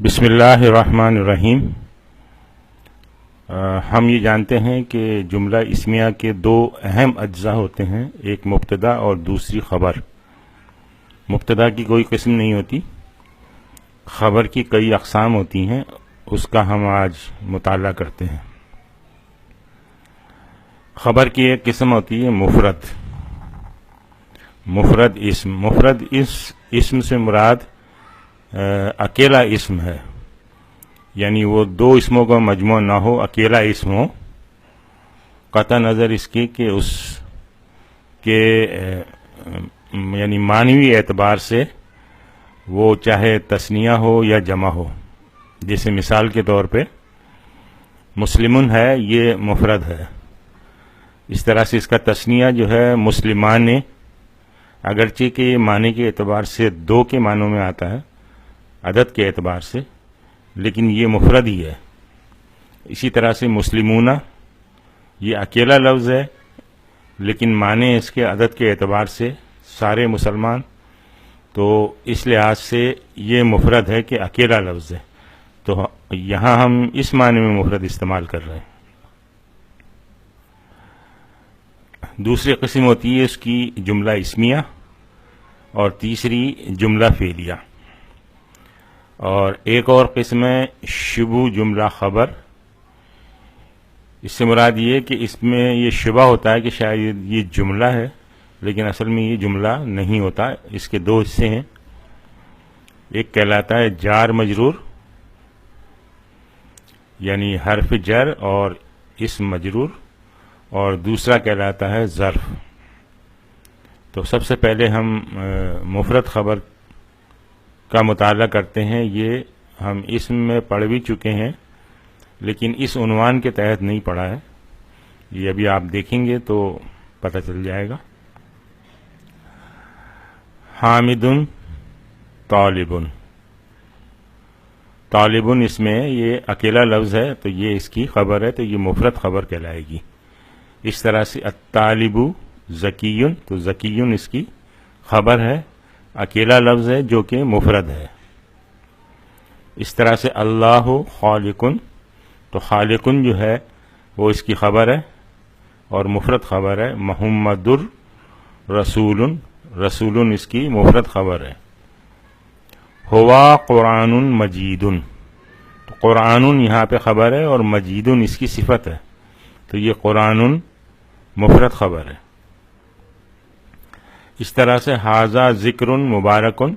بسم اللہ الرحمن الرحیم۔ ہم یہ جانتے ہیں کہ جملہ اسمیہ کے دو اہم اجزاء ہوتے ہیں، ایک مبتدا اور دوسری خبر۔ مبتدا کی کوئی قسم نہیں ہوتی، خبر کی کئی اقسام ہوتی ہیں، اس کا ہم آج مطالعہ کرتے ہیں۔ خبر کی ایک قسم ہوتی ہے مفرد اسم۔ مفرد اسم سے مراد اکیلا اسم ہے، یعنی وہ دو اسموں کا مجموعہ نہ ہو، اکیلا اسم ہو، قطع نظر اس کی کہ اس کے یعنی معنوی اعتبار سے وہ چاہے تثنیہ ہو یا جمع ہو۔ جیسے مثال کے طور پہ مسلمن ہے، یہ مفرد ہے، اس طرح سے اس کا تثنیہ جو ہے مسلمان، اگرچہ کہ یہ معنی کے اعتبار سے دو کے معنوں میں آتا ہے، عدد کے اعتبار سے، لیکن یہ مفرد ہی ہے۔ اسی طرح سے مسلمون یہ اکیلا لفظ ہے، لیکن معنی اس کے عدد کے اعتبار سے سارے مسلمان، تو اس لحاظ سے یہ مفرد ہے کہ اکیلا لفظ ہے، تو یہاں ہم اس معنی میں مفرد استعمال کر رہے ہیں۔ دوسری قسم ہوتی ہے اس کی جملہ اسمیہ، اور تیسری جملہ فعلیہ، اور ایک اور قسم ہے شبہ جملہ خبر۔ اس سے مراد یہ کہ اس میں یہ شبہ ہوتا ہے کہ شاید یہ جملہ ہے، لیکن اصل میں یہ جملہ نہیں ہوتا۔ اس کے دو حصے ہیں، ایک کہلاتا ہے جار مجرور، یعنی حرف جر اور اسم مجرور، اور دوسرا کہلاتا ہے ظرف۔ تو سب سے پہلے ہم مفرد خبر کا مطالعہ کرتے ہیں۔ یہ ہم اسم میں پڑھ بھی چکے ہیں، لیکن اس عنوان کے تحت نہیں پڑھا ہے، یہ ابھی آپ دیکھیں گے تو پتہ چل جائے گا۔ حامد طالب، طالب اس میں یہ اکیلا لفظ ہے، تو یہ اس کی خبر ہے، تو یہ مفرد خبر کہلائے گی۔ اس طرح سے الطالب ذکی، تو ذکی اس کی خبر ہے، اکیلا لفظ ہے جو کہ مفرد ہے۔ اس طرح سے اللہ خالق، تو خالق جو ہے وہ اس کی خبر ہے اور مفرد خبر ہے۔ محمد الرسول، رسول اس کی مفرد خبر ہے۔ ہوا قرآن مجید، تو قرآن یہاں پہ خبر ہے اور مجید اس کی صفت ہے، تو یہ قرآن مفرد خبر ہے۔ اس طرح سے ھذا ذکر مبارکن،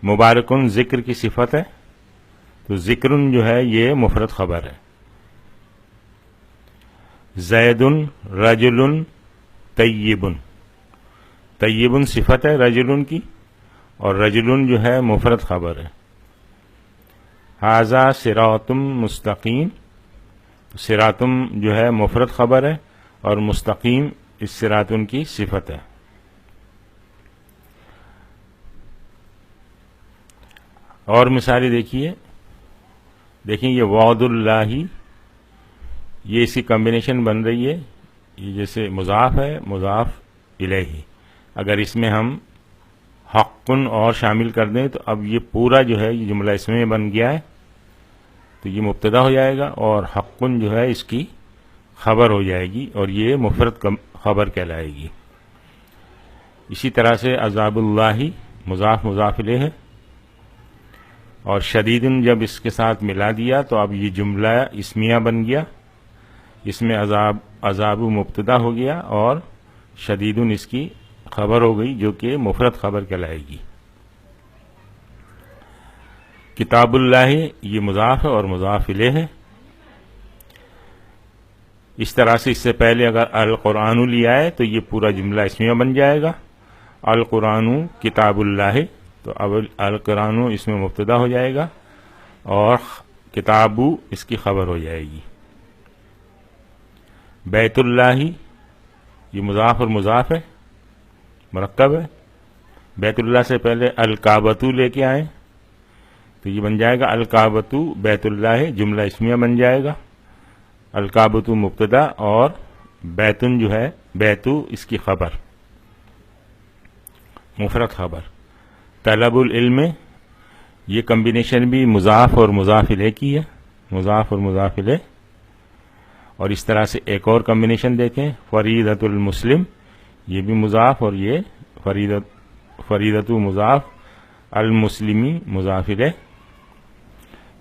مبارکن ذکر کی صفت ہے، تو ذکر جو ہے یہ مفرد خبر ہے۔ زید رجل طیب، طیب صفت ہے رجل کی، اور رجل جو ہے مفرد خبر ہے۔ ھذا صراط مستقیم، صراط جو ہے مفرد خبر ہے اور مستقیم اس صراط کی صفت ہے۔ اور مثالیں دیکھیں یہ وعد اللہ، یہ اسی کمبینیشن بن رہی ہے، یہ جیسے مضاف ہے مضاف الیہ، اگر اس میں ہم حق اور شامل کر دیں تو اب یہ پورا جو ہے یہ جملہ اس میں بن گیا ہے، تو یہ مبتدا ہو جائے گا اور حق جو ہے اس کی خبر ہو جائے گی، اور یہ مفرد خبر کہلائے گی۔ اسی طرح سے عذاب اللہ مضاف مضاف الیہ ہے، اور شدید جب اس کے ساتھ ملا دیا تو اب یہ جملہ اسمیہ بن گیا، اس میں عذاب مبتدا ہو گیا اور شدید اس کی خبر ہو گئی جو کہ مفرد خبر کہلائے گی۔ کتاب اللہ یہ مضاف ہے اور مضاف الیہ ہے۔ اس طرح سے اس سے پہلے اگر القرآن لیا ہے تو یہ پورا جملہ اسمیہ بن جائے گا، القرآن کتاب اللہ، تو اب القرآن اس میں مبتدا ہو جائے گا اور کتاب اس کی خبر ہو جائے گی۔ بیت اللہ یہ مضاف اور مضاف ہے، مرکب ہے، بیت اللہ سے پہلے الکعبۃ لے کے آئیں تو یہ بن جائے گا الکعبۃ بیت اللہ، جملہ اسمیہ بن جائے گا، الکعبۃ مبتدا اور بیتن جو ہے بیت اس کی خبر، مفرد خبر۔ طلب العلم یہ کمبینیشن بھی مضاف اور مضاف الیہ کی ہے، مضاف اور مضاف الیہ. اور اس طرح سے ایک اور کمبینیشن دیکھیں، فریدۃ المسلم، یہ بھی مضاف اور یہ فریدۃ مضاف، المسلمی مضاف الیہ.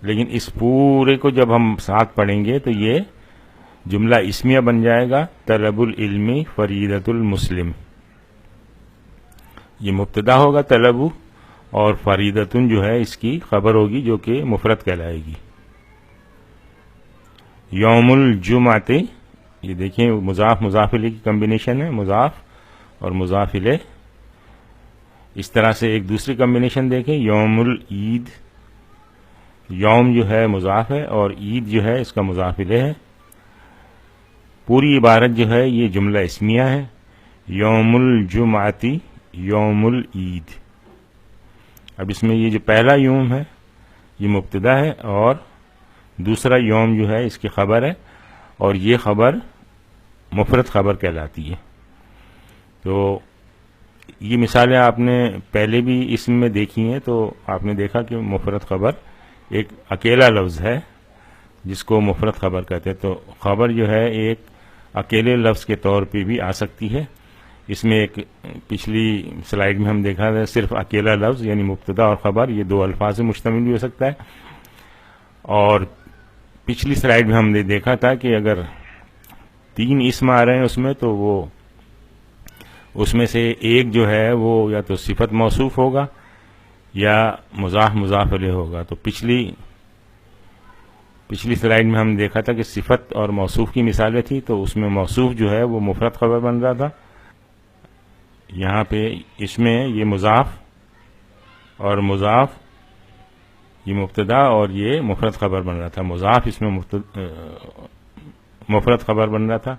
لیکن اس پورے کو جب ہم ساتھ پڑھیں گے تو یہ جملہ اسمیہ بن جائے گا، طلب العلم فریدۃ المسلم. یہ مبتدا ہوگا طلب، اور فریدتن جو ہے اس کی خبر ہوگی جو کہ مفرد کہلائے گی. یوم الجمعۃ، یہ دیکھیں مضاف مضاف الیہ کی کمبینیشن ہے، مضاف اور مضاف الیہ. اس طرح سے ایک دوسری کمبینیشن دیکھیں، یوم العید، یوم جو ہے مضاف ہے اور عید جو ہے اس کا مضاف الیہ ہے. پوری عبارت جو ہے یہ جملہ اسمیہ ہے، یوم الجمعۃ یوم العید. اب اس میں یہ جو پہلا یوم ہے یہ مبتدا ہے اور دوسرا یوم جو ہے اس کی خبر ہے، اور یہ خبر مفرد خبر کہلاتی ہے. تو یہ مثالیں آپ نے پہلے بھی اسم میں دیکھی ہیں، تو آپ نے دیکھا کہ مفرد خبر ایک اکیلا لفظ ہے جس کو مفرد خبر کہتے ہیں. تو خبر جو ہے ایک اکیلے لفظ کے طور پہ بھی آ سکتی ہے. اس میں ایک پچھلی سلائیڈ میں ہم دیکھا تھا صرف اکیلا لفظ یعنی مبتدا اور خبر یہ دو الفاظ سے مشتمل بھی ہو سکتا ہے. اور پچھلی سلائیڈ میں ہم نے دیکھا تھا کہ اگر 3 اسم آ رہے ہیں اس میں، تو وہ اس میں سے ایک جو ہے وہ یا تو صفت موصوف ہوگا یا مضاف مضاف الیہ ہوگا. تو پچھلی سلائیڈ میں ہم نے دیکھا تھا کہ صفت اور موصوف کی مثالیں تھی، تو اس میں موصوف جو ہے وہ مفرد خبر بن رہا تھا. یہاں پہ اس میں یہ مضاف اور مضاف یہ مبتدا اور یہ مفرد خبر بن رہا تھا. مضاف اس میں مفرد خبر بن رہا تھا،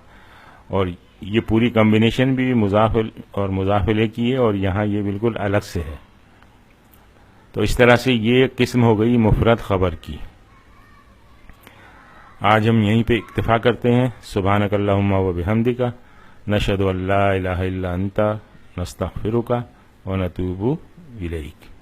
اور یہ پوری کمبینیشن بھی مضاف اور مضاف الیہ کی ہے، اور یہاں یہ بالکل الگ سے ہے. تو اس طرح سے یہ قسم ہو گئی مفرد خبر کی. آج ہم یہیں پہ اکتفا کرتے ہیں. سبحانک اللہم و بحمدک، نشہد ان لا الہ الا انت، نستغفرک و نتوب الیک.